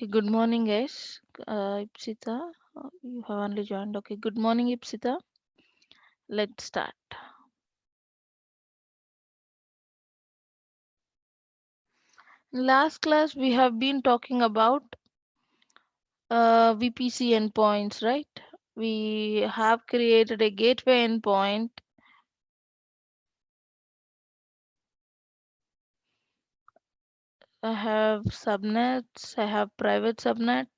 Okay, good morning, guys. Ipsita, you have only joined. Okay, good morning, Ipsita. Let's start. Last class, we have been talking about VPC endpoints, right? We have created a gateway endpoint. I have subnets, I have private subnet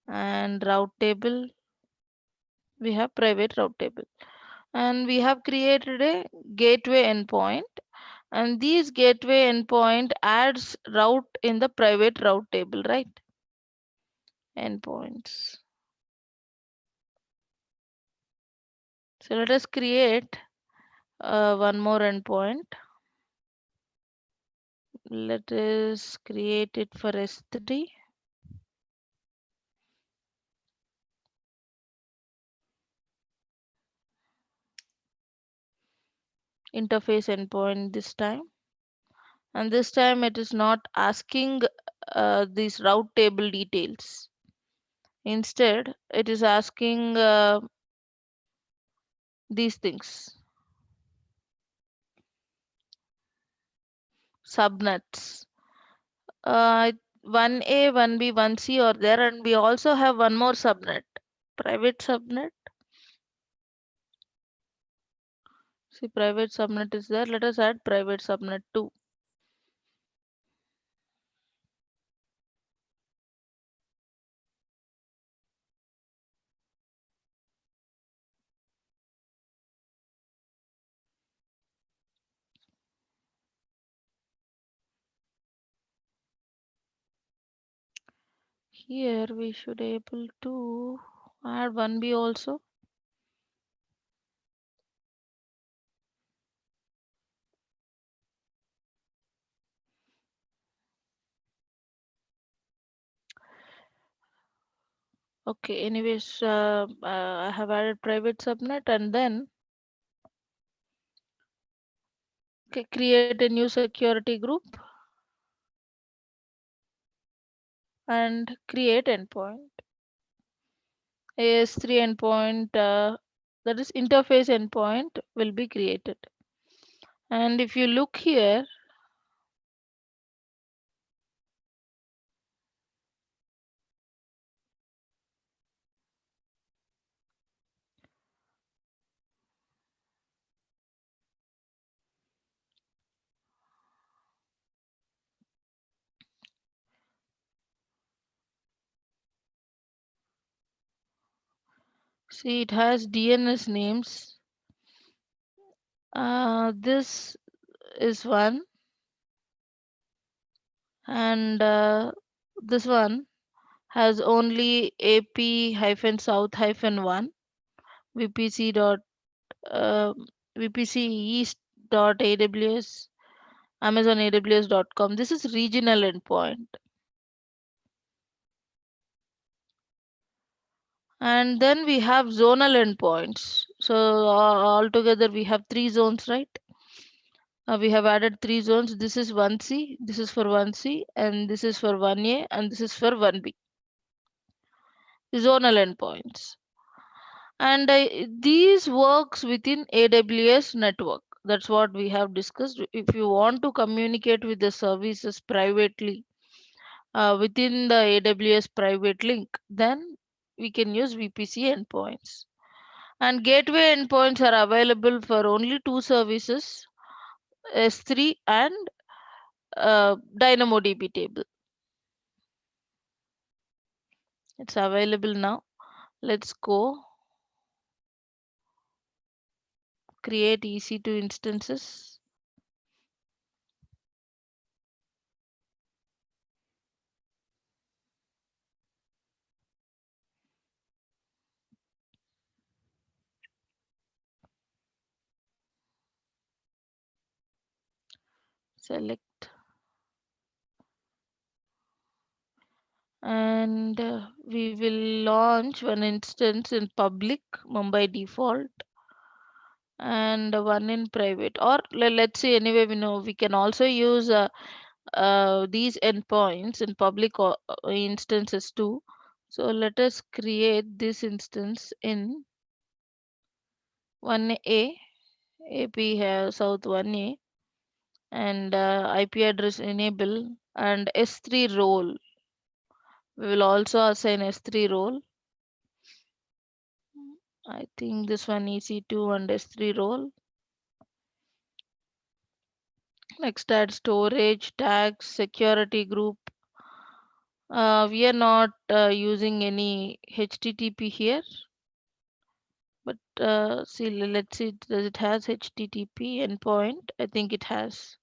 and route table. We have private route table. And we have created a gateway endpoint, and these gateway endpoint adds route in the private route table, right? Endpoints. So let us create one more endpoint. Let us create it for S3. Interface endpoint this time, and this time it is not asking these route table details. Instead it is asking these things, subnets. 1A, 1B, 1C are there, and we also have one more subnet, private subnet. See, private subnet is there. Let us add private subnet too. Here we should able to add 1B also. Okay, anyways, I have added private subnet, and then create a new security group and create endpoint. AS3 endpoint, that is interface endpoint, will be created. And if you look here, see it has DNS names. This is one, and this one has only AP-south-1 VPC dot uh, VPC east dot AWS Amazon AWS.com. This is regional endpoint. And then we have zonal endpoints. So altogether we have 3 zones, right? We have added 3 zones. This is 1C, this is for 1C, and this is for 1A, and this is for 1B. Zonal endpoints. And these works within AWS network. That's what we have discussed. If you want to communicate with the services privately within the AWS private link, then we can use VPC endpoints. And gateway endpoints are available for only 2 services, S3 and DynamoDB table. It's available now. Let's go create EC2 instances. Select, and we will launch one instance in public Mumbai default and one in private, or let's say anyway we know we can also use these endpoints in public instances too. So let us create this instance in 1A, AP South 1A, and IP address enable and S3 role. We will also assign S3 role. I think this one EC2 and S3 role. Next, add storage, tags, security group. We are not using any HTTP here, but see, let's see, does it has HTTP endpoint? I think it has.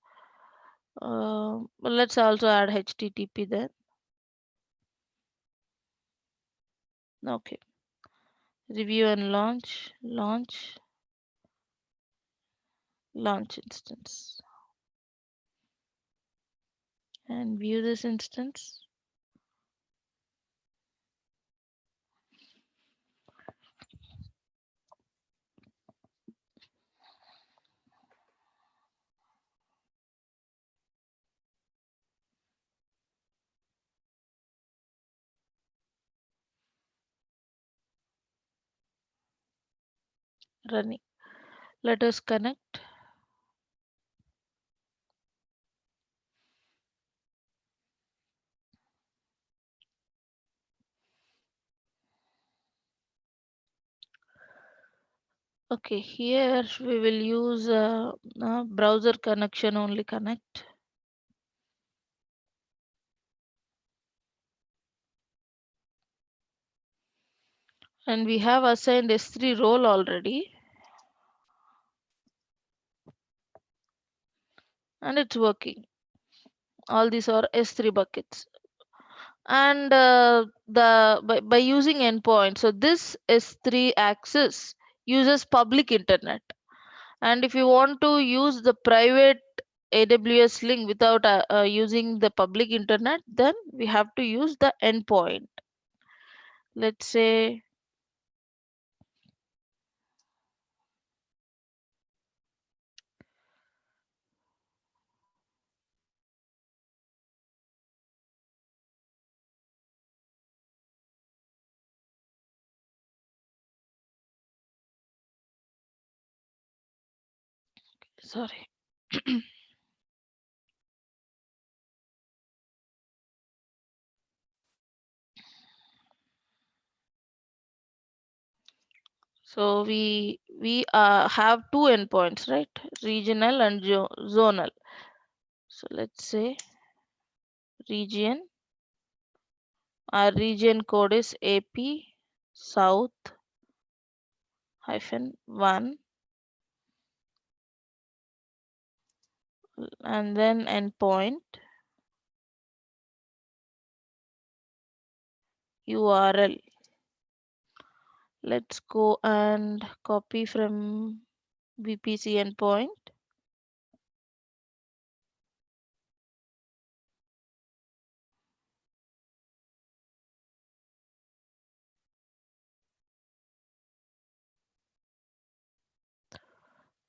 But let's also add HTTP then. Okay. Review and launch instance, and view this instance. Running. Let us connect. Okay, here we will use browser connection only connect. And we have assigned S3 role already. And it's working. All these are S3 buckets. And by using endpoint, so this S3 access uses public internet. And if you want to use the private AWS link without using the public internet, then we have to use the endpoint. Let's say sorry. So we have two endpoints, right? Regional and zonal. So let's say region. Our region code is AP South hyphen 1, and then endpoint URL. Let's go and copy from VPC endpoint.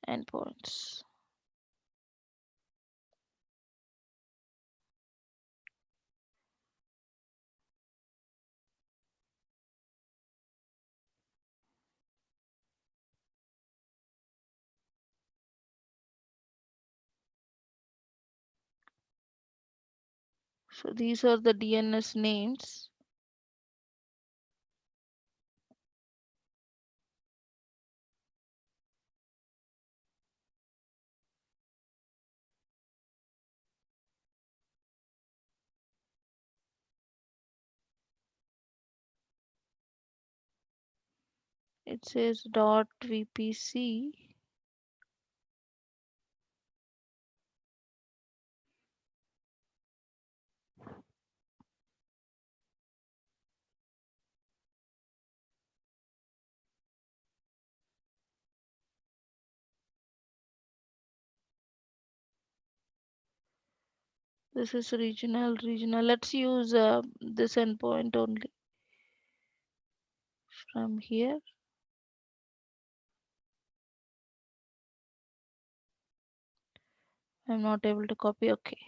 Endpoints. So these are the DNS names. It says dot VPC. This is regional. Let's use this endpoint only from here. I'm not able to copy. Okay.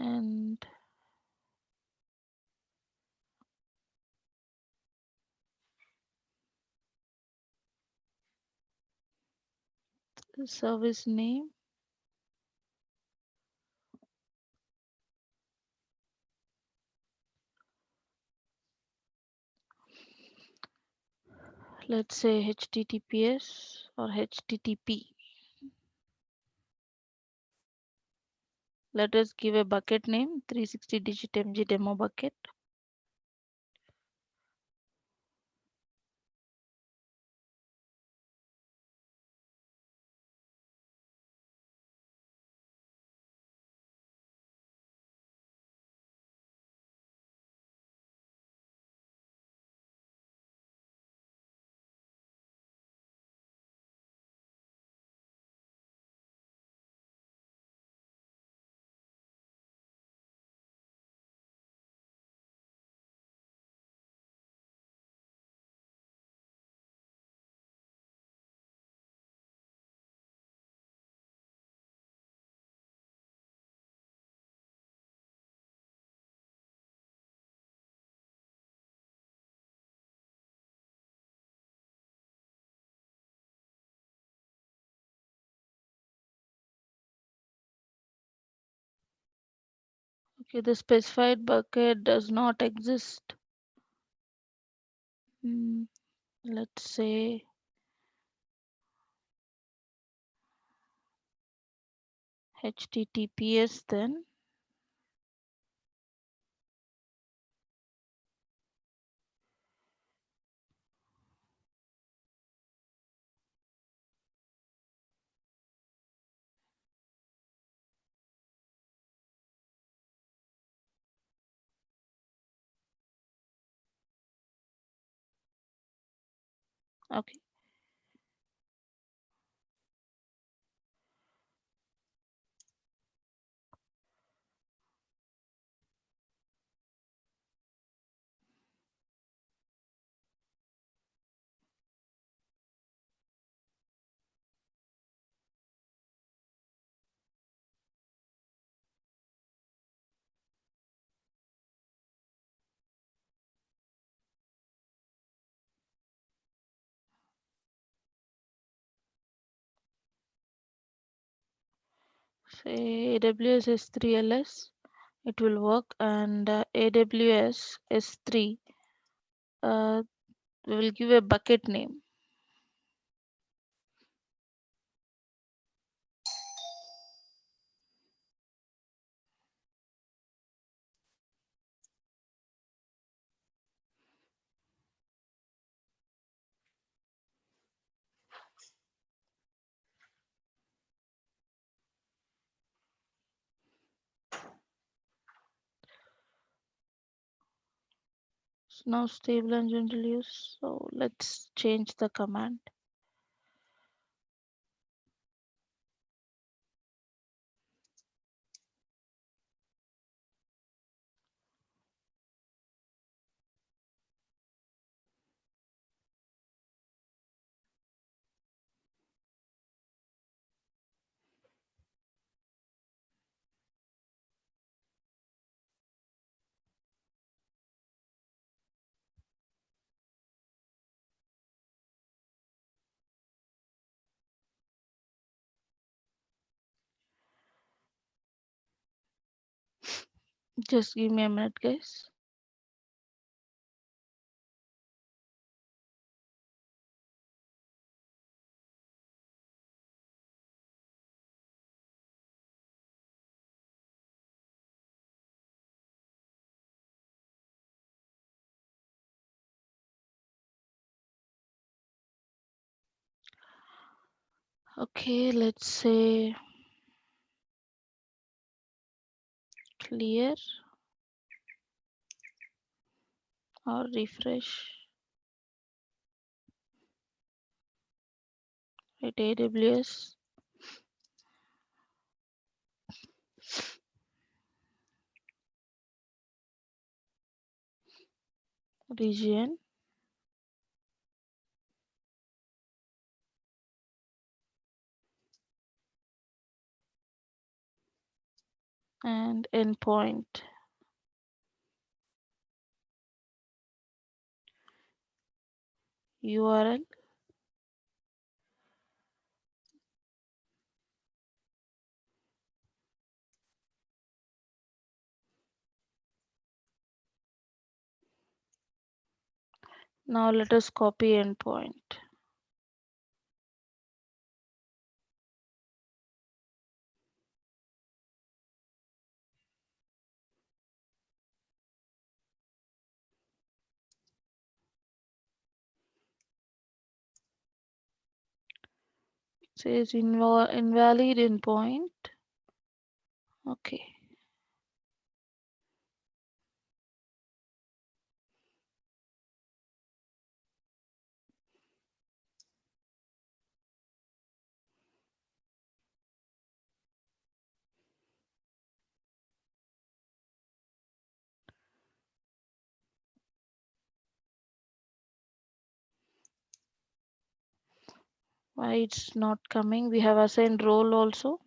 and service name. Let's say HTTPS or HTTP. Let us give a bucket name 360 digit MG demo bucket. Okay, the specified bucket does not exist. Let's say HTTPS then. Okay. Say AWS S3 LS, it will work, and AWS S3, we will give a bucket name. It's now stable and general use. So let's change the command. Just give me a minute, guys. Okay, let's say clear or refresh. At AWS region. and endpoint. URL. Now let us copy endpoint. Says invalid endpoint. Okay. Why it's not coming? We have assigned role also.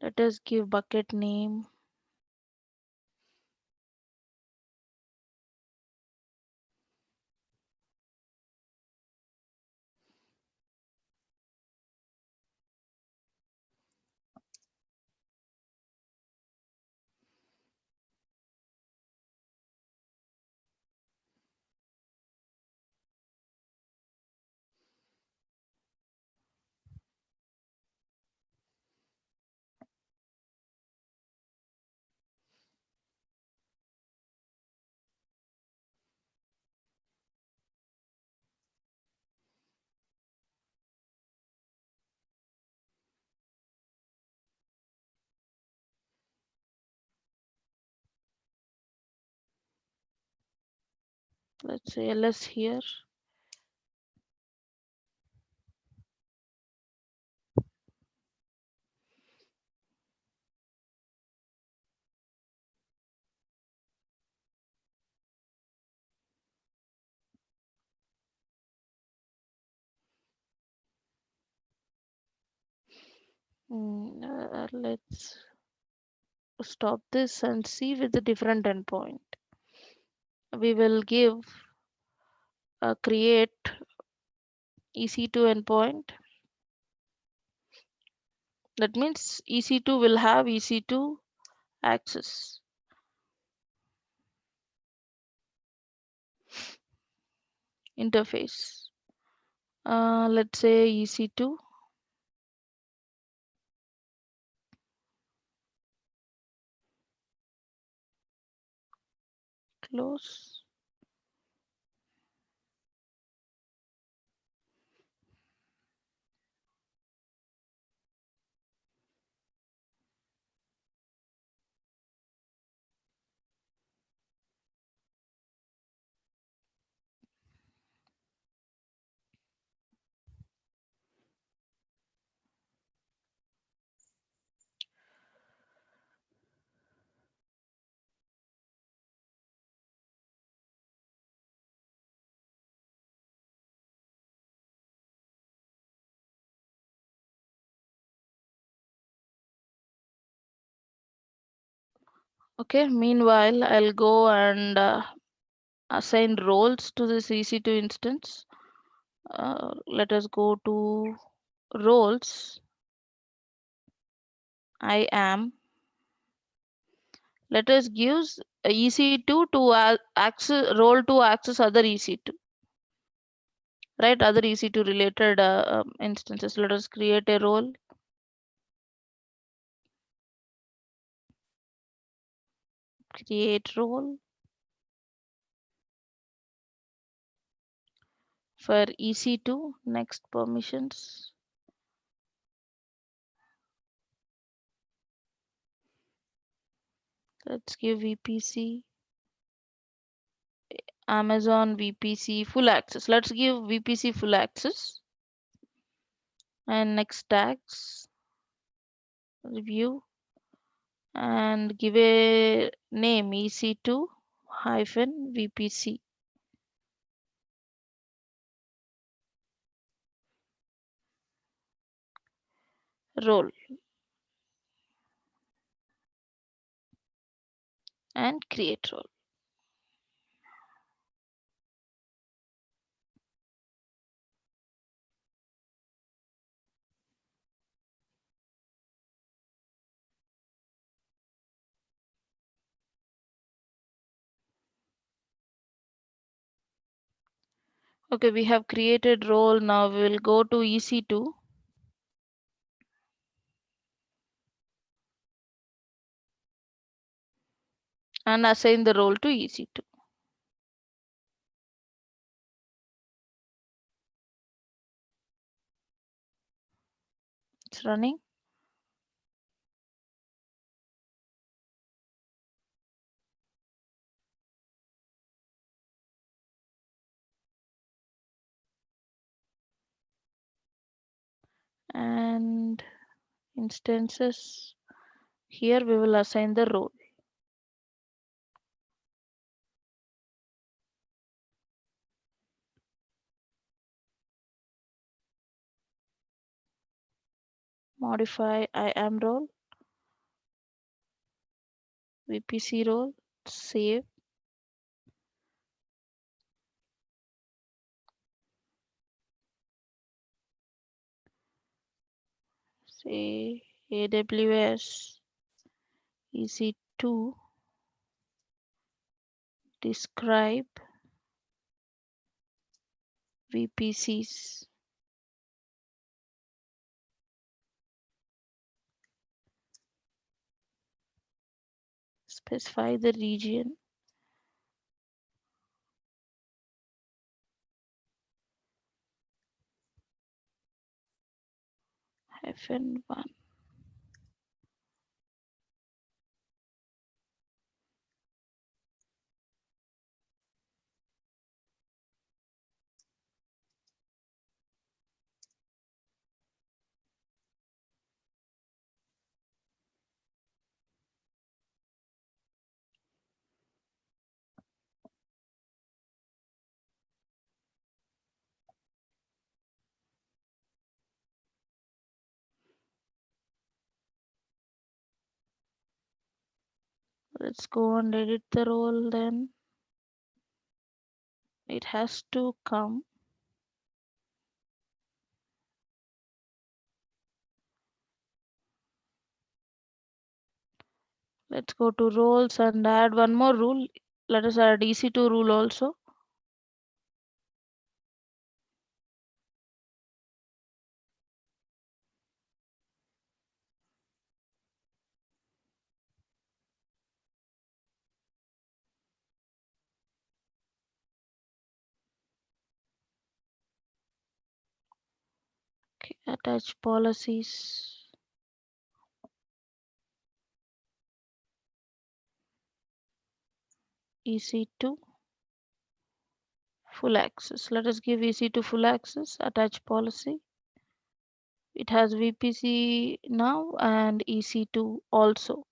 Let us give bucket name. Let's say ls here. Let's stop this and see with the different endpoint. We will give a create EC2 endpoint. That means EC2 will have EC2 access. Interface. Let's say EC2 close. Okay, meanwhile, I'll go and assign roles to this EC2 instance. Let us go to roles. I am. Let us give EC2 to access role to access other EC2, right? Other EC2 related instances. Let us create a role. Create role for EC2. Next permissions. Let's give VPC. Amazon VPC full access. Let's give VPC full access. And next tags, review, and give a name EC2 hyphen VPC role and create role. Okay, we have created role. Now we will go to EC2 and assign the role to EC2. It's running. And instances, here we will assign the role. Modify IAM role, VPC role, save, say AWS EC2 describe VPCs. Specify the region -1. Let's go and edit the role then. It has to come. Let's go to roles and add one more rule. Let us add EC2 rule also. Okay, attach policies. EC2 full access. Let us give EC2 full access. Attach policy. It has VPC now and EC2 also.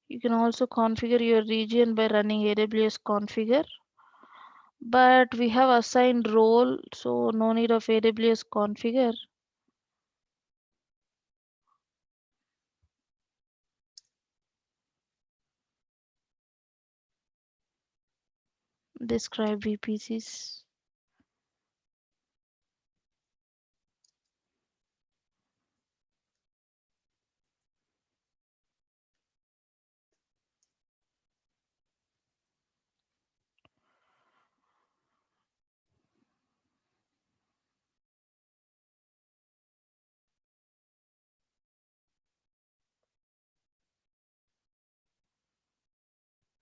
You can also configure your region by running AWS configure. But we have assigned role, so no need of AWS configure. Describe VPCs.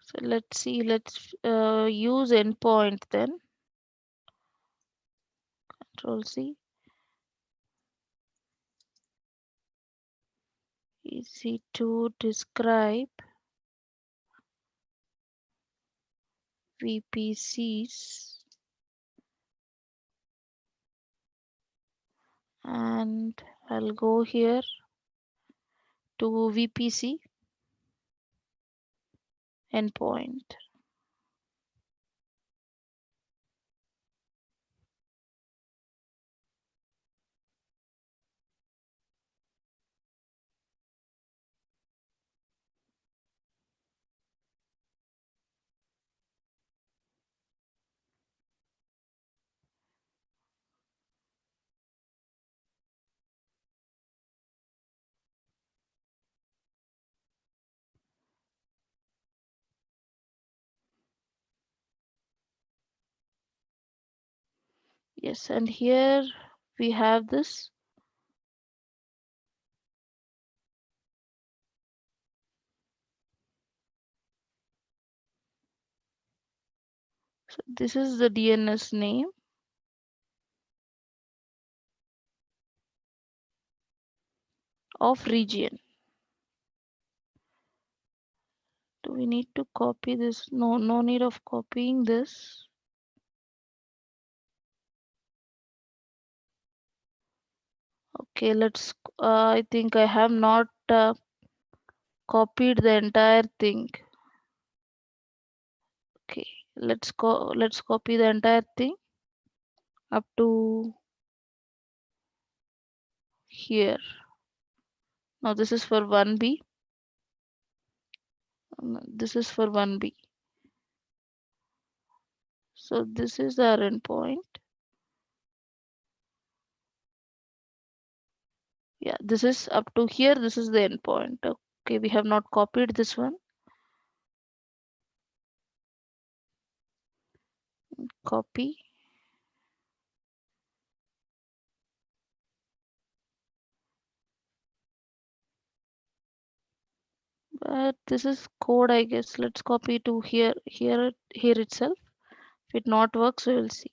So let's see, let's use endpoint then. Control C. EC2 describe VPCs, and I'll go here to VPC endpoint. Yes, and here we have this. So this is the DNS name of region. Do we need to copy this? No, no need of copying this. Okay, I think I have not copied the entire thing. Okay, let's copy the entire thing up to here. Now this is for 1B. This is for 1B. So this is our endpoint. Yeah, this is up to here. This is the endpoint. Okay, we have not copied this one. Copy. But this is code, I guess. Let's copy to here itself. If it not works, we will see.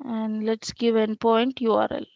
And let's give endpoint URL.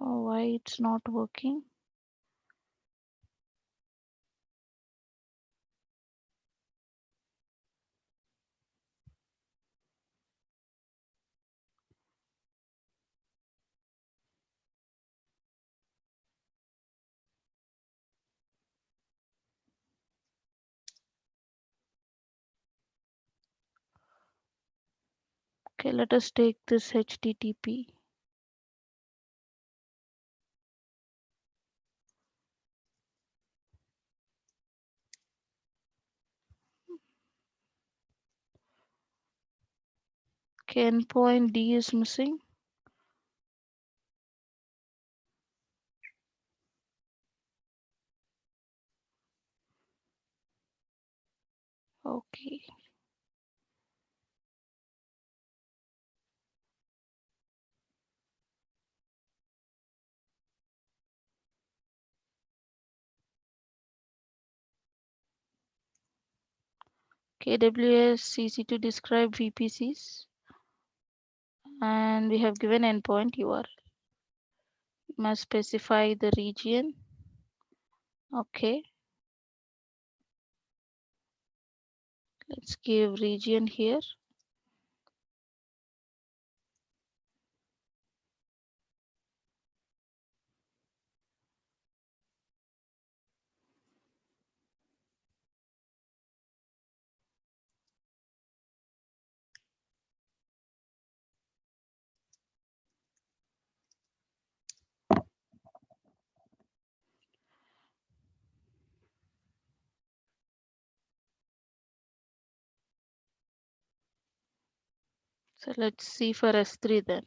Oh, why it's not working? Okay, let us take this HTTP. Okay, endpoint D is missing. Okay. KWS CC to describe VPCs, and we have given endpoint URL. You must specify the region. Okay, let's give region here. So let's see for S3 then.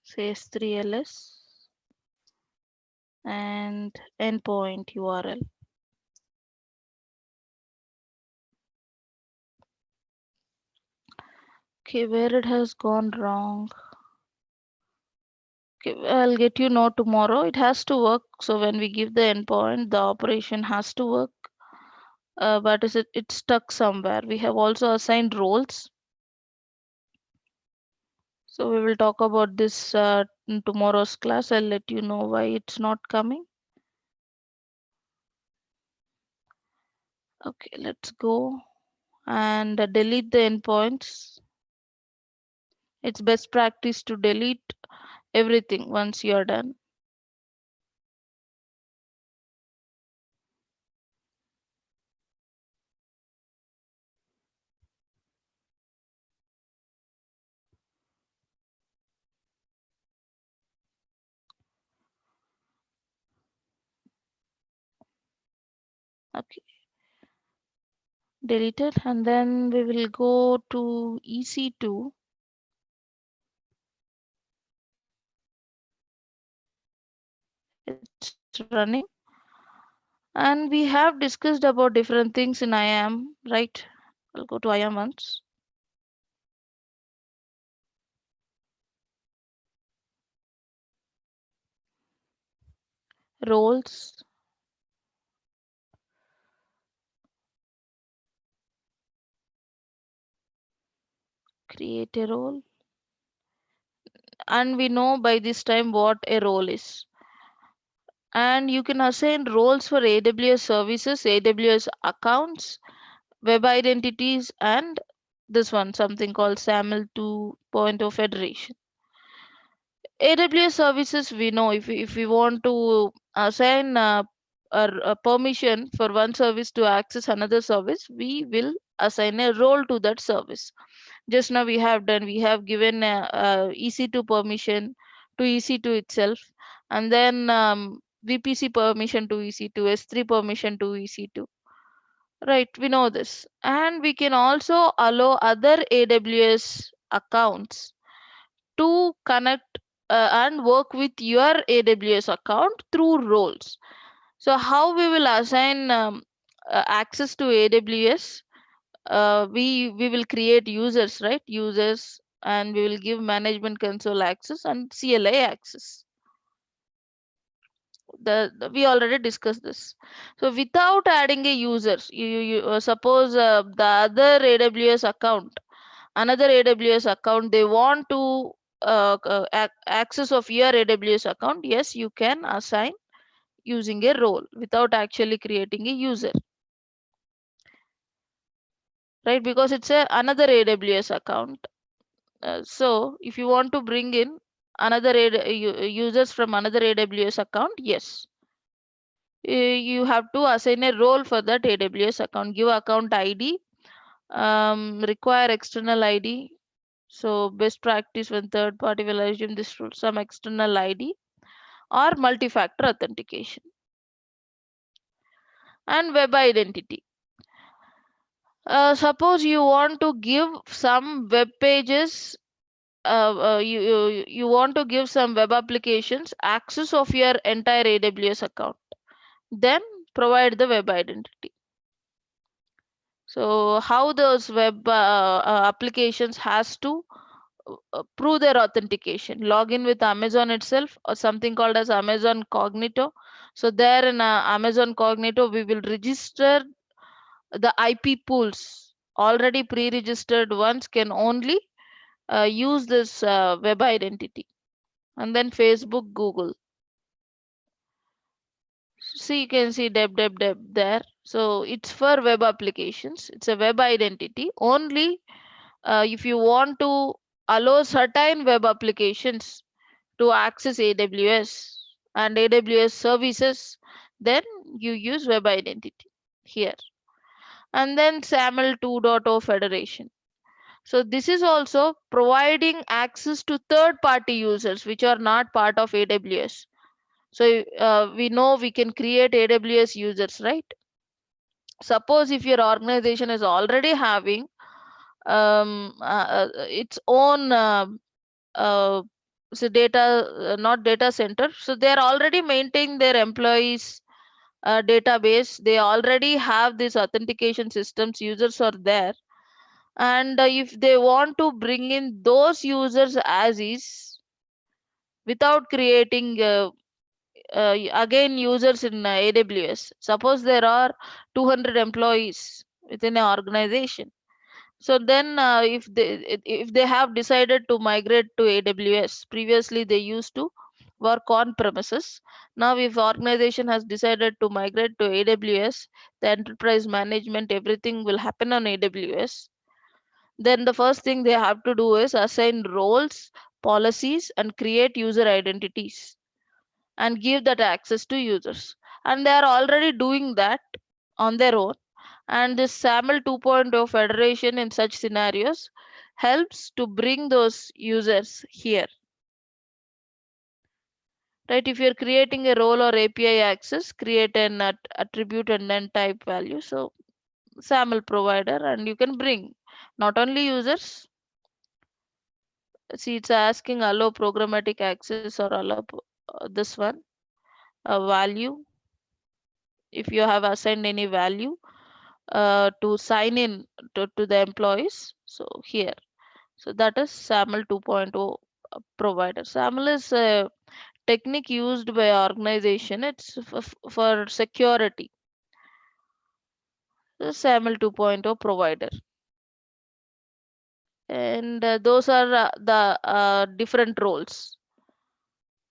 Say S3 ls and endpoint URL. Okay, where it has gone wrong. Okay, I'll get you know tomorrow. It has to work. So when we give the endpoint, the operation has to work. But is it's stuck somewhere. We have also assigned roles. So we will talk about this in tomorrow's class. I'll let you know why it's not coming. Okay, let's go and delete the endpoints. It's best practice to delete everything once you're done. Okay, deleted, and then we will go to EC2. It's running. And we have discussed about different things in IAM, right? I'll go to IAM once. Roles, create a role. And we know by this time what a role is. And you can assign roles for AWS services, AWS accounts, web identities, and this one, something called SAML 2.0 Federation. AWS services, we know if we want to assign a permission for one service to access another service, we will assign a role to that service. Just now we have done, we have given a EC2 permission to EC2 itself, and then VPC permission to EC2, S3 permission to EC2. Right, we know this. And we can also allow other AWS accounts to connect and work with your AWS account through roles. So how we will assign access to AWS? We will create users, right? Users, and we will give management console access and CLI access. We already discussed this. So without adding a user, you suppose the other AWS account, another AWS account, they want to access of your AWS account, yes, you can assign using a role without actually creating a user, right? Because it's another AWS account. So if you want to bring in another users from another AWS account, yes, you have to assign a role for that AWS account. Give account ID, require external ID. So best practice when third party will assume this rule, some external ID or multi-factor authentication. And web identity. Suppose you want to give some web pages, you want to give some web applications access of your entire AWS account, then provide the web identity. So how those web applications has to prove their authentication, log in with Amazon itself or something called as Amazon Cognito. So there in Amazon Cognito we will register the IP pools. Already pre-registered ones can only use this web identity. and then Facebook, Google. See, you can see deb there. So it's for web applications. It's a web identity. Only if you want to allow certain web applications to access AWS and AWS services, then you use web identity here. And then SAML 2.0 federation. So this is also providing access to third party users which are not part of AWS. So we know we can create AWS users, right? Suppose if your organization is already having its own uh, so data, not data center, so they are already maintaining their employees database. They already have these authentication systems, users are there, and if they want to bring in those users as is without creating again users in AWS. Suppose there are 200 employees within an organization. So then, if they have decided to migrate to AWS, previously they used to work on premises. Now, if organization has decided to migrate to AWS, the enterprise management, everything will happen on AWS. Then the first thing they have to do is assign roles, policies, and create user identities and give that access to users. And they are already doing that on their own. And this SAML 2.0 federation in such scenarios helps to bring those users here. Right, if you're creating a role or API access, create an attribute and then type value. So SAML provider, and you can bring not only users. See, it's asking allow programmatic access or allow this one value. If you have assigned any value to sign in to the employees, so here. So that is SAML 2.0 provider. SAML is a technique used by organization. It's for security. The SAML 2.0 provider. And those are the different roles.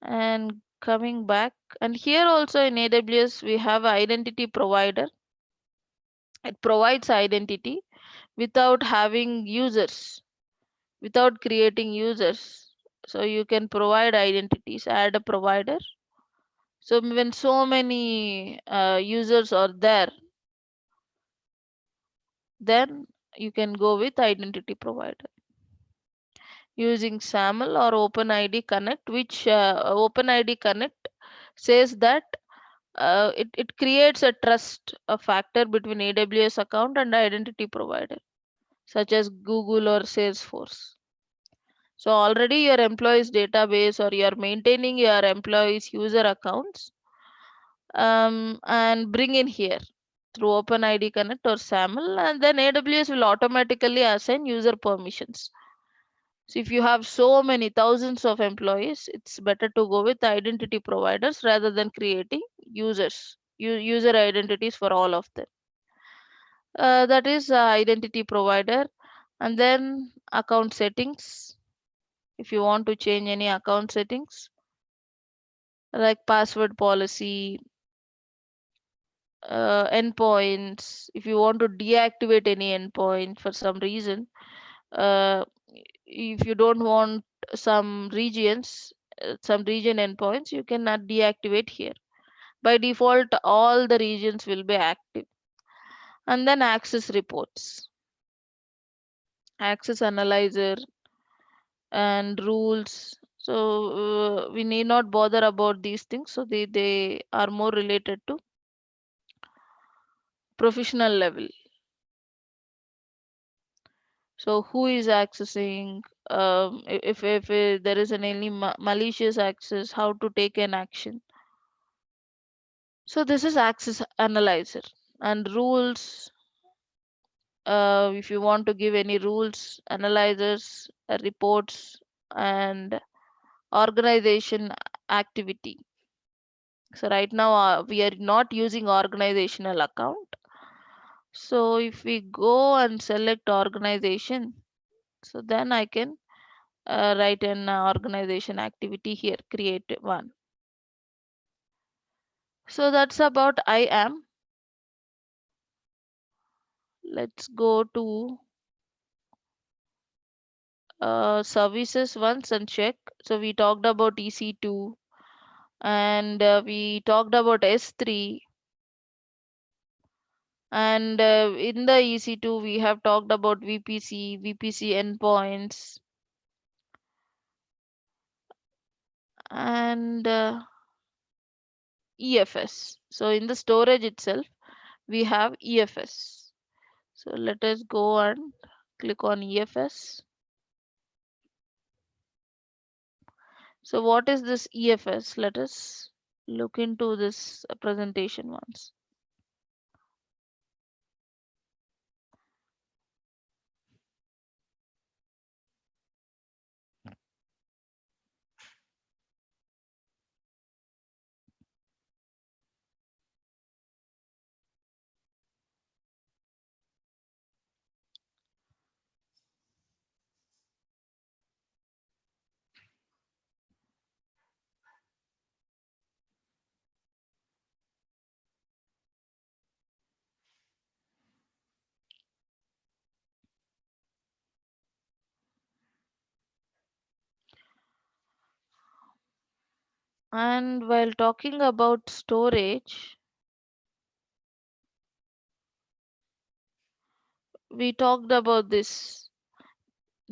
And coming back, and here also in AWS we have identity provider. It provides identity without having users, without creating users. So you can provide identities, add a provider. So when so many users are there, then you can go with identity provider using SAML or OpenID Connect, which OpenID Connect says that it creates a trust a factor between AWS account and identity provider, such as Google or Salesforce. So already your employees database or you are maintaining your employees user accounts and bring in here through OpenID Connect or SAML, and then AWS will automatically assign user permissions. So if you have so many thousands of employees, it's better to go with identity providers rather than creating user identities for all of them. That is identity provider, and then account settings. If you want to change any account settings like password policy, endpoints, if you want to deactivate any endpoint for some reason, uh, if you don't want some regions, some region endpoints, you cannot deactivate here. By default, all the regions will be active. And then access reports, access analyzer, and rules. So we need not bother about these things. So they are more related to professional level. So who is accessing? If there is an any malicious access, how to take an action. So this is access analyzer and rules. If you want to give any rules, analyzers, reports, and organization activity. So right now we are not using organizational account. So if we go and select organization, so then I can write an organization activity here, create one. So that's about IAM. Let's go to services once and check. So we talked about EC2 and we talked about S3, and in the EC2 we have talked about VPC endpoints, and EFS. So in the storage itself we have EFS. So let us go and click on EFS. So what is this EFS? Let us look into this presentation once. And while talking about storage, we talked about this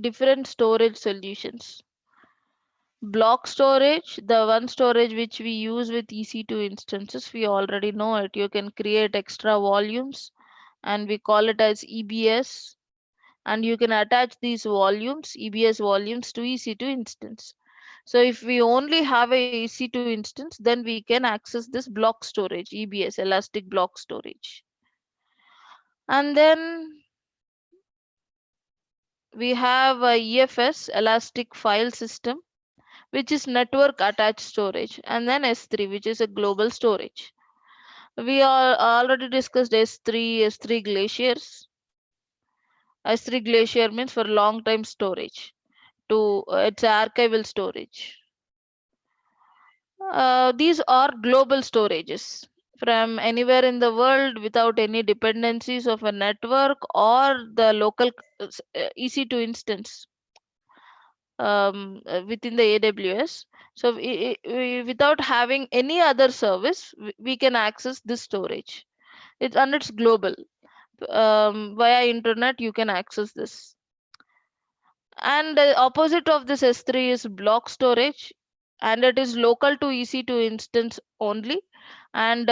different storage solutions. Block storage, the one storage which we use with EC2 instances, we already know it. You can create extra volumes and we call it as EBS, and you can attach these volumes, EBS volumes, to EC2 instance. So if we only have a EC2 instance, then we can access this block storage, EBS, elastic block storage. And then we have a EFS, elastic file system, which is network attached storage, and then S3, which is a global storage. We all already discussed S3 glaciers. S3 glacier means for long time storage. To it's archival storage. These are global storages from anywhere in the world without any dependencies of a network or the local EC2 instance within the AWS. So without having any other service, we can access this storage. It's global. Via internet, you can access this. And the opposite of this S3 is block storage, and it is local to EC2 instance only. And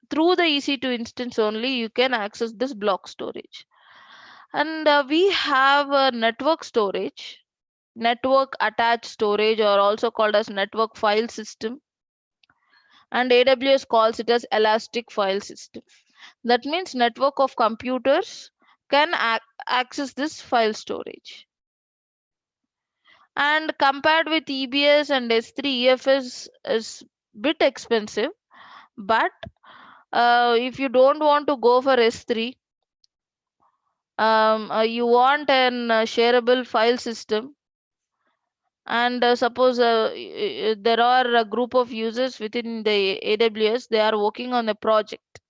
through the EC2 instance only, you can access this block storage. And we have a network storage, network attached storage, or also called as network file system. And AWS calls it as elastic file system. That means network of computers can access this file storage. And compared with EBS and S3, EFS is bit expensive. But if you don't want to go for S3, you want an shareable file system, and suppose there are a group of users within the AWS, they are working on a project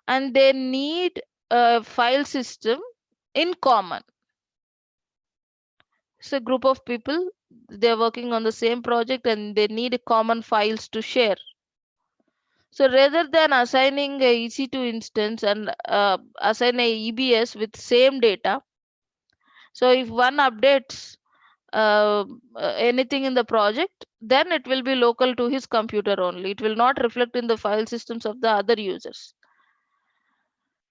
and they need a file system in common. It's a group of people, they're working on the same project and they need common files to share. So rather than assigning a EC2 instance and assign a EBS with same data, so if one updates anything in the project, then it will be local to his computer only. It will not reflect in the file systems of the other users.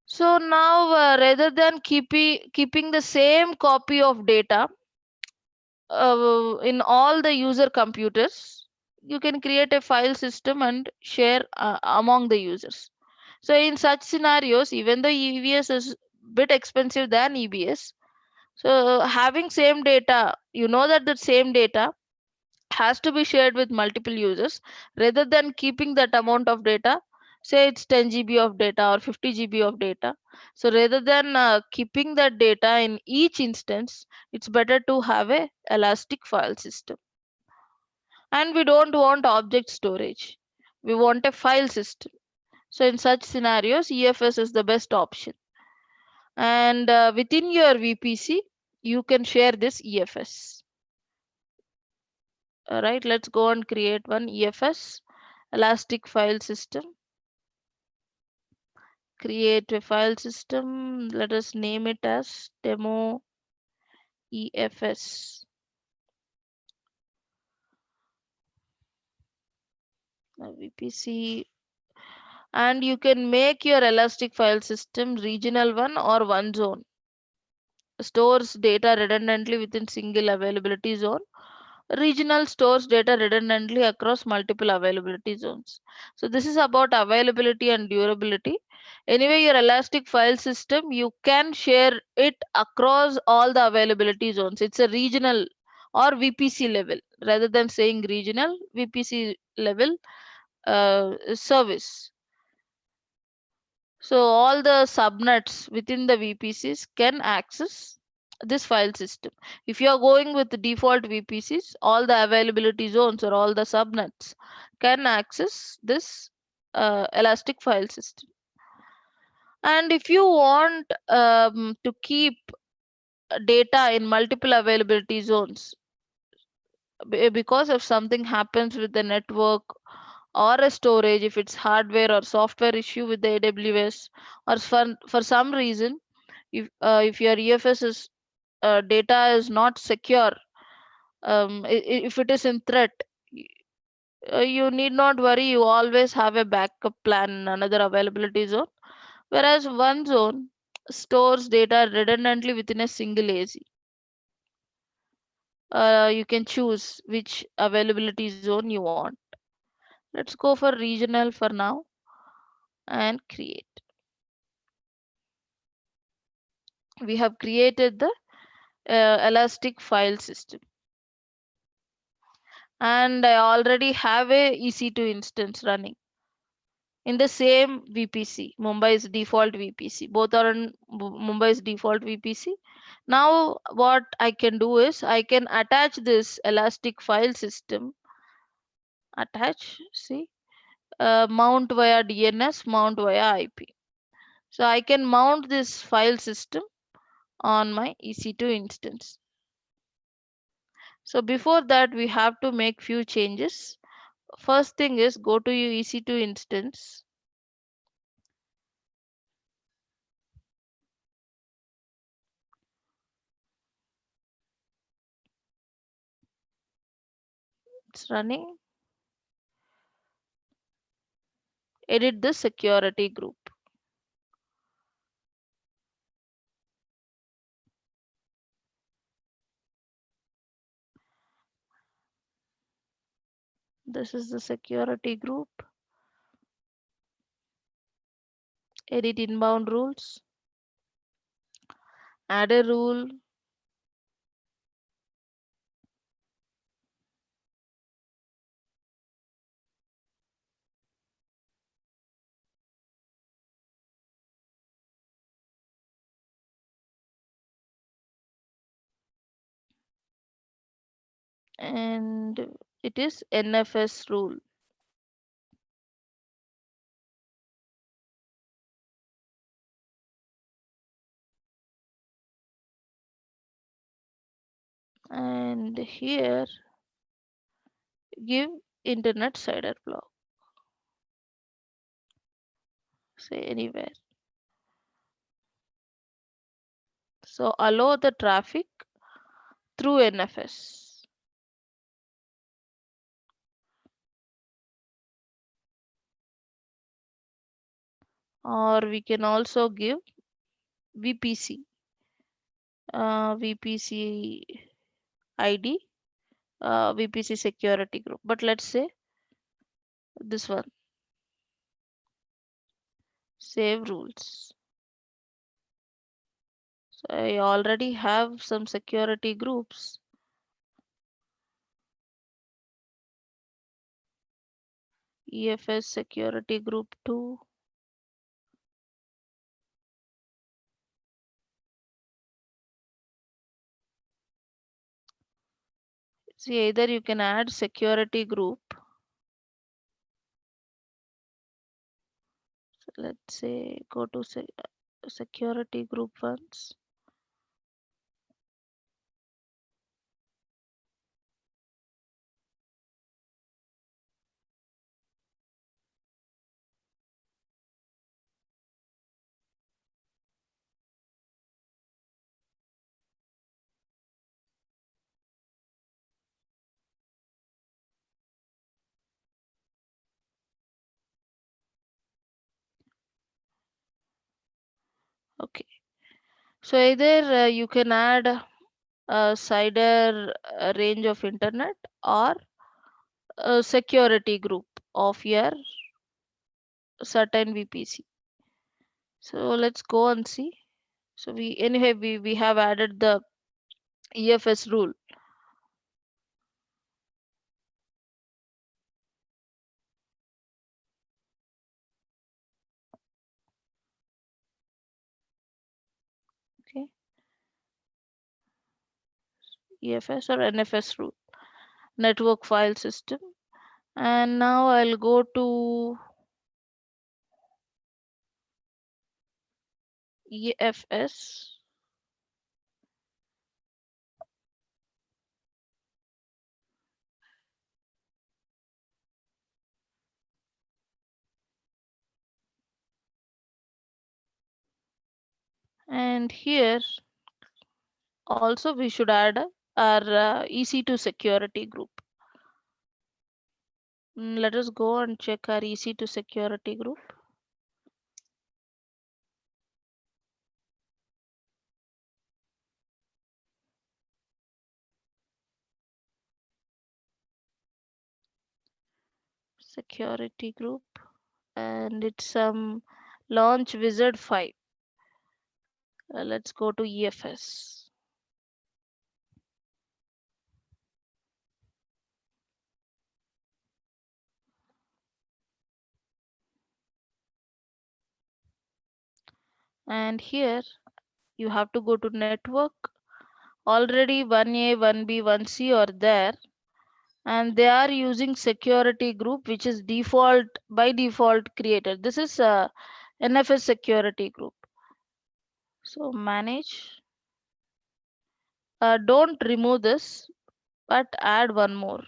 So now, rather than keeping the same copy of data in all the user computers, you can create a file system and share among the users. So in such scenarios, even though EBS is bit expensive than EBS, so having same data, you know that the same data has to be shared with multiple users. Rather than keeping that amount of data, say it's 10 GB of data or 50 GB of data. So rather than keeping that data in each instance, it's better to have a elastic file system. And we don't want object storage, we want a file system. So in such scenarios, EFS is the best option. And within your VPC, you can share this EFS. All right, let's go and create one EFS, elastic file system. Create a file system. Let us name it as demo EFS. VPC. And you can make your elastic file system regional one or one zone. Stores data redundantly within single availability zone. Regional stores data redundantly across multiple availability zones. So this is about availability and durability. Anyway, your elastic file system, you can share it across all the availability zones. It's a regional or VPC level rather than saying regional, VPC level service. So all the subnets within the VPCs can access this file system. If you are going with the default VPCs, all the availability zones or all the subnets can access this elastic file system. And if you want to keep data in multiple availability zones, because if something happens with the network or a storage, if it's hardware or software issue with the AWS, or for some reason, if your EFS is data is not secure, if it is in threat, you need not worry. You always have a backup plan in another availability zone. Whereas one zone stores data redundantly within a single AZ. You can choose which availability zone you want. Let's go for regional for now and create. We have created the elastic file system, and I already have a EC2 instance running in the same VPC, Mumbai's default VPC. Both are in Mumbai's default VPC. Now what I can do is I can attach this elastic file system. Attach, see, mount via DNS, mount via IP. So I can mount this file system on my EC2 instance. So before that, we have to make few changes. First thing is go to your EC2 instance. It's running. Edit the security group. This is the security group. Edit inbound rules. Add a rule. And it is NFS rule. And here give internet CIDR block. Say anywhere. So allow the traffic through NFS. Or we can also give VPC. VPC ID, VPC security group. But let's say this one, save rules. So I already have some security groups. EFS security group 2. See, either you can add security group. So let's say go to security group once. Okay. So either you can add a CIDR range of internet or a security group of your certain VPC. So let's go and see. So we have added the EFS rule. Okay, EFS or NFS rule, network file system. And now I'll go to EFS. And here also we should add our EC2 security group. Let us go and check our EC2 security group. Security group, and it's some launch wizard 5. Let's go to EFS. And here you have to go to network. Already 1A, 1B, 1C are there, and they are using security group which is default by default created. This is a NFS security group. So manage. Don't remove this, but add one more,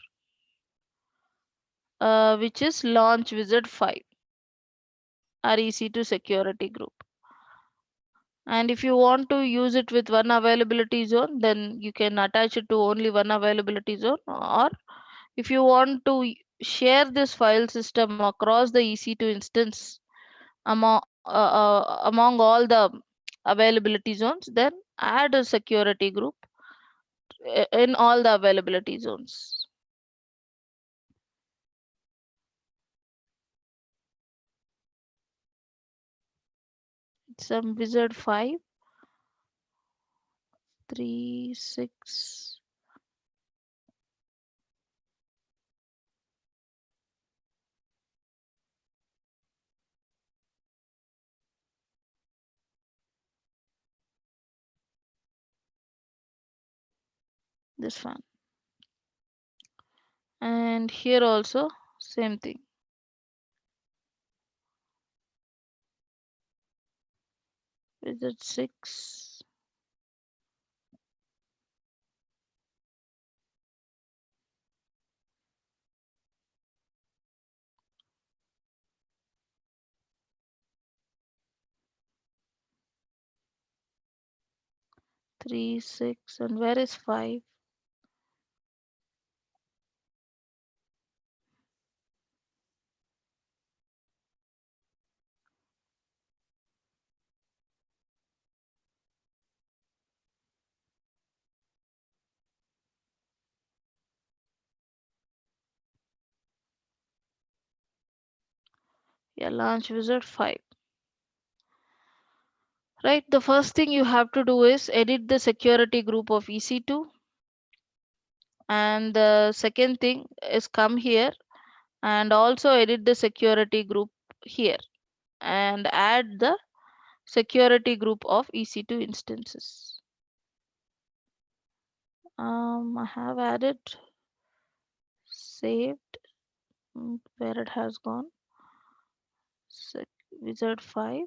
which is launch wizard 5, REC2 security group. And if you want to use it with one availability zone, then you can attach it to only one availability zone. Or if you want to share this file system across the EC2 instance among all the availability zones, then add a security group in all the availability zones. Some wizard 5, 3, 6. This one. And here also same thing. Wizard 6. 3, 6, and where is 5? Yeah, launch wizard 5. Right, the first thing you have to do is edit the security group of EC2. And the second thing is come here and also edit the security group here and add the security group of EC2 instances. I have added, saved, where it has gone. Wizard 5.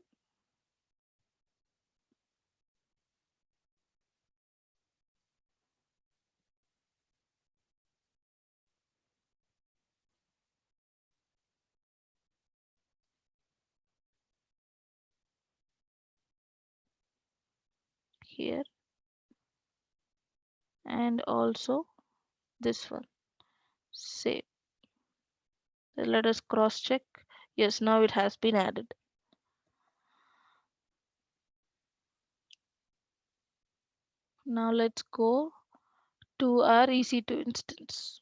Here, and also this one, save. Let us cross check. Yes, now it has been added. Now let's go to our EC2 instance.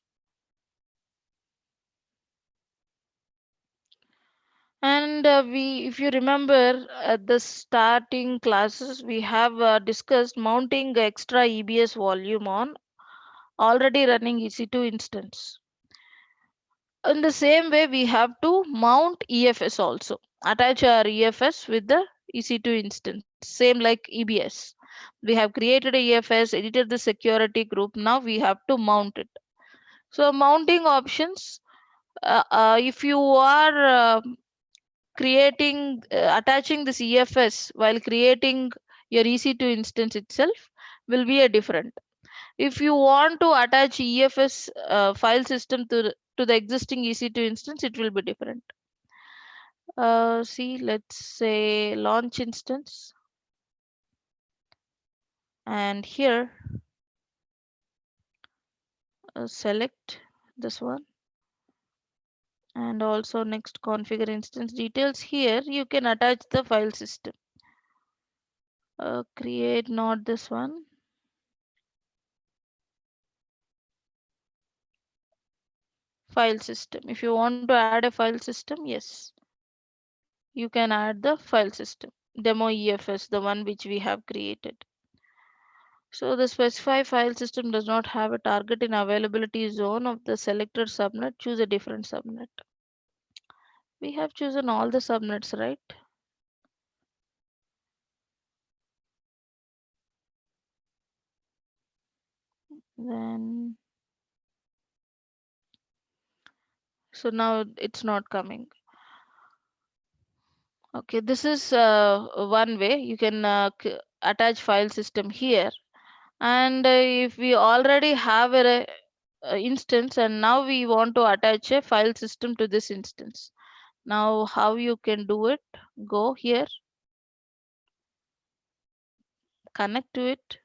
And if you remember at the starting classes, we have discussed mounting extra EBS volume on already running EC2 instance. In the same way, we have to mount EFS also. Attach our EFS with the EC2 instance, same like EBS. We have created a EFS, edited the security group. Now we have to mount it. So mounting options, if you are attaching this EFS while creating your EC2 instance itself will be a different. If you want to attach EFS file system to the existing EC2 instance, it will be different. See, let's say launch instance, and here select this one, and also next configure instance details. Here you can attach the file system. Create not this one. File system. If you want to add a file system, yes, you can add the file system. Demo EFS, the one which we have created. So the specified file system does not have a target in availability zone of the selected subnet. Choose a different subnet. We have chosen all the subnets, right? Then, so now it's not coming. Okay, this is one way you can attach file system here. And if we already have a instance and now we want to attach a file system to this instance. Now how you can do it? Go here, connect to it.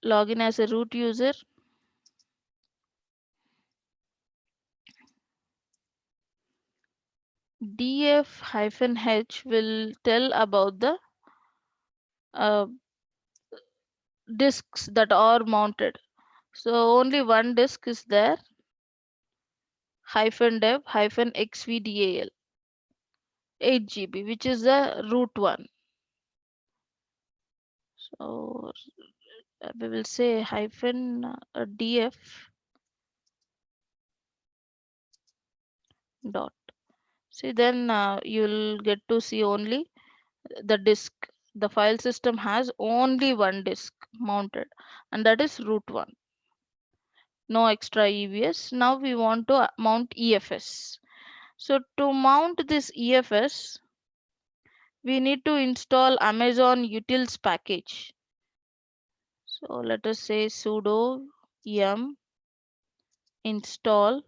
Login as a root user. df-h will tell about the uh, disks that are mounted. So only one disk is there, -dev -xvdal 8 GB, which is the root one. So we will say -df dot. See, then you'll get to see only the disk. The file system has only one disk mounted, and that is root one. No extra EBS. Now we want to mount EFS. So to mount this EFS, we need to install Amazon Utils package. So let us say sudo yum install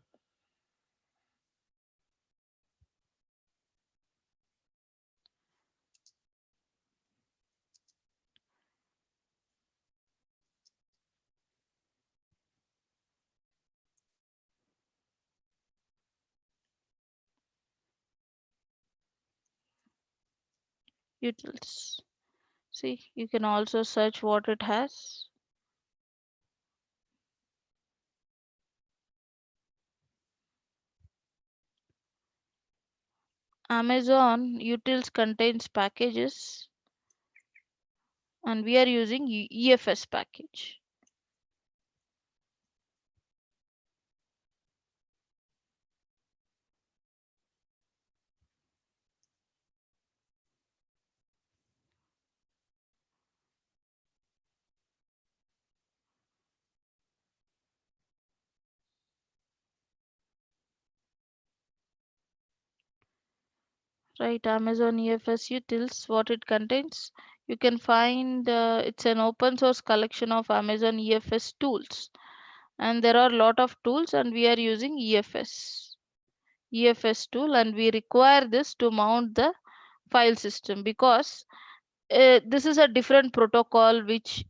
utils. See, you can also search what it has. Amazon Utils contains packages and we are using EFS package. Right, Amazon EFS utils, what it contains. You can find it's an open source collection of Amazon EFS tools, and there are a lot of tools, and we are using EFS tool, and we require this to mount the file system because this is a different protocol which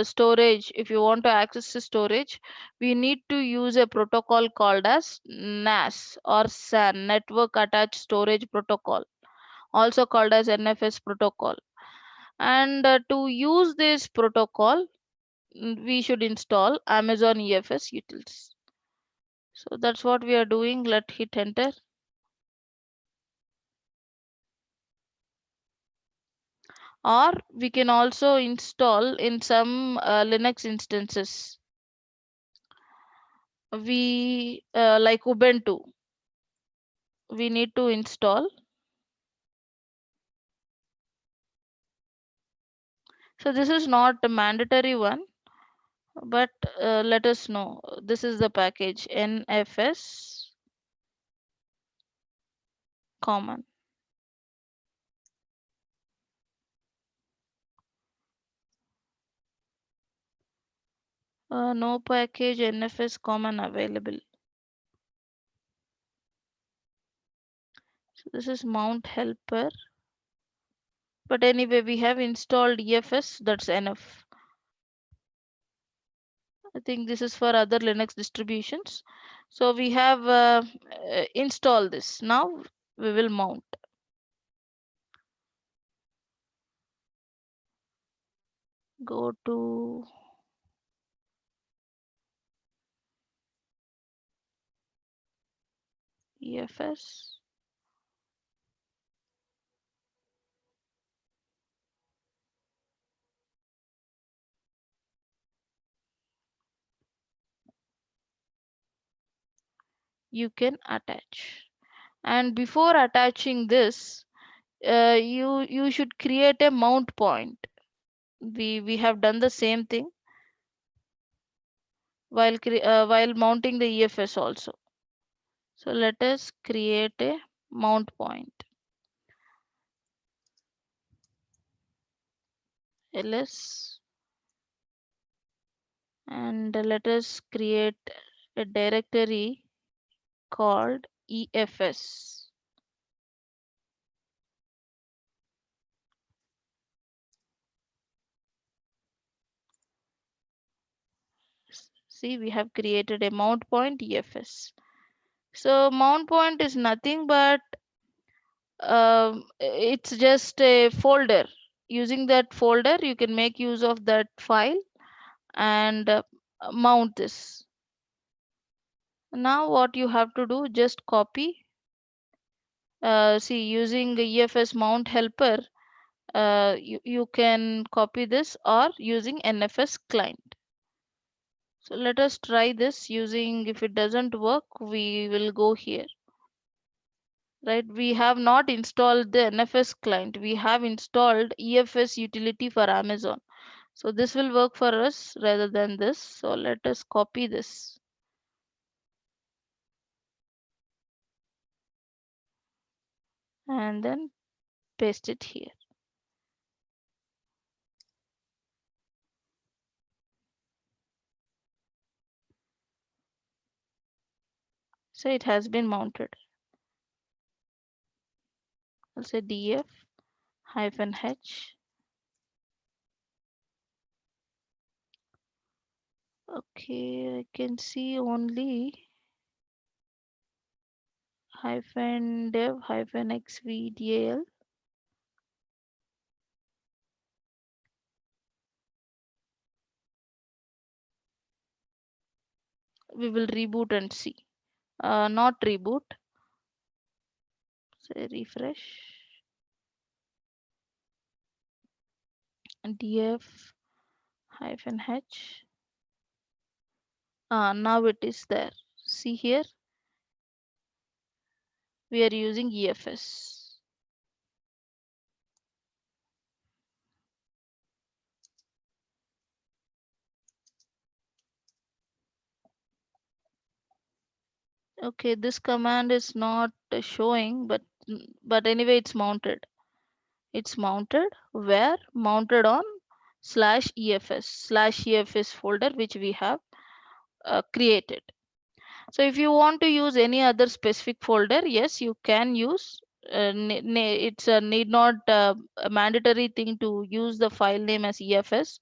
storage, if you want to access the storage, we need to use a protocol called as NAS or SAN, network attached storage protocol, also called as NFS protocol. And to use this protocol, we should install Amazon EFS utils. So that's what we are doing. Let hit enter. Or we can also install in some Linux instances. We like Ubuntu, we need to install. So this is not a mandatory one, but let us know. This is the package NFS common. No package NFS common available. So this is mount helper. But anyway, we have installed EFS, that's enough. I think this is for other Linux distributions. So we have installed this. Now we will mount. Go to EFS. You can attach. And before attaching this, you should create a mount point. We have done the same thing while mounting the EFS also. So let us create a mount point. ls, and let us create a directory called EFS. See, we have created a mount point EFS. So mount point is nothing but it's just a folder. Using that folder, you can make use of that file and mount this. Now what you have to do, just copy. See, using the EFS mount helper, you can copy this or using NFS client. So let us try this using, if it doesn't work, we will go here. Right, we have not installed the NFS client, we have installed EFS utility for Amazon. So this will work for us rather than this. So let us copy this and then paste it here. So it has been mounted. I'll say df -h. Okay, I can see only -dev -xvdal. We will reboot and see. Not reboot. Say refresh. df hyphen h. Now it is there. See here, we are using EFS. Okay, this command is not showing, but anyway, it's mounted. It's mounted where? Mounted on /EFS folder which we have created. So if you want to use any other specific folder, yes, you can use. It's a need not a mandatory thing to use the file name as EFS.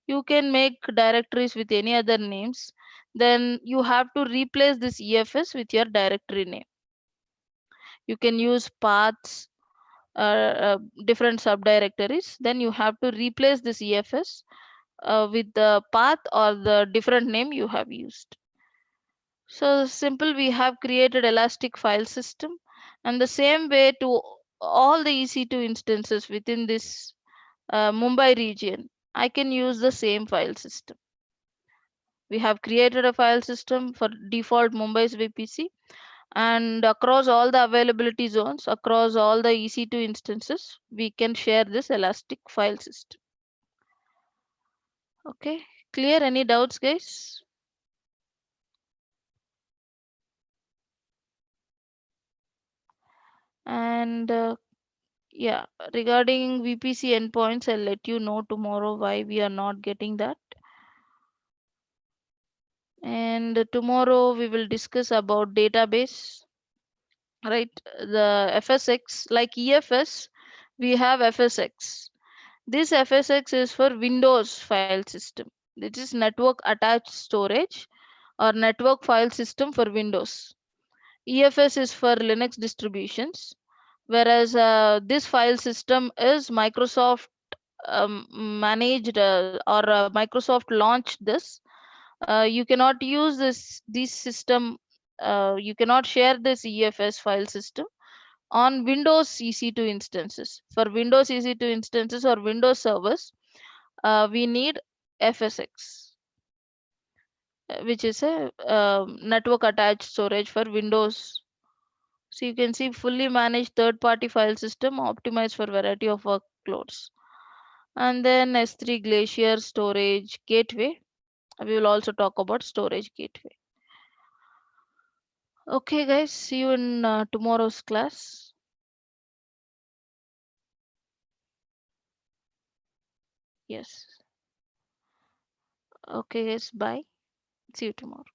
You can make directories with any other names. Then you have to replace this EFS with your directory name. You can use paths, different subdirectories. Then you have to replace this EFS with the path or the different name you have used. So simple, we have created elastic file system, and the same way to all the EC2 instances within this Mumbai region, I can use the same file system. We have created a file system for default Mumbai's VPC, and across all the availability zones, across all the EC2 instances, we can share this elastic file system. Okay, clear? Any doubts, guys? And yeah, regarding VPC endpoints, I'll let you know tomorrow why we are not getting that. And tomorrow we will discuss about database, right? The FSX, like EFS, we have FSX. This FSX is for Windows file system. This is network attached storage or network file system for Windows. EFS is for Linux distributions, whereas this file system is Microsoft managed or Microsoft launched this. You cannot use this system. You cannot share this EFS file system on Windows EC2 instances. For Windows EC2 instances or Windows servers, we need FSX, which is a network attached storage for Windows. So you can see fully managed third-party file system optimized for variety of workloads. And then S3 Glacier storage gateway. We will also talk about storage gateway. Okay, guys, see you in tomorrow's class. Yes. Okay, guys, bye. See you tomorrow.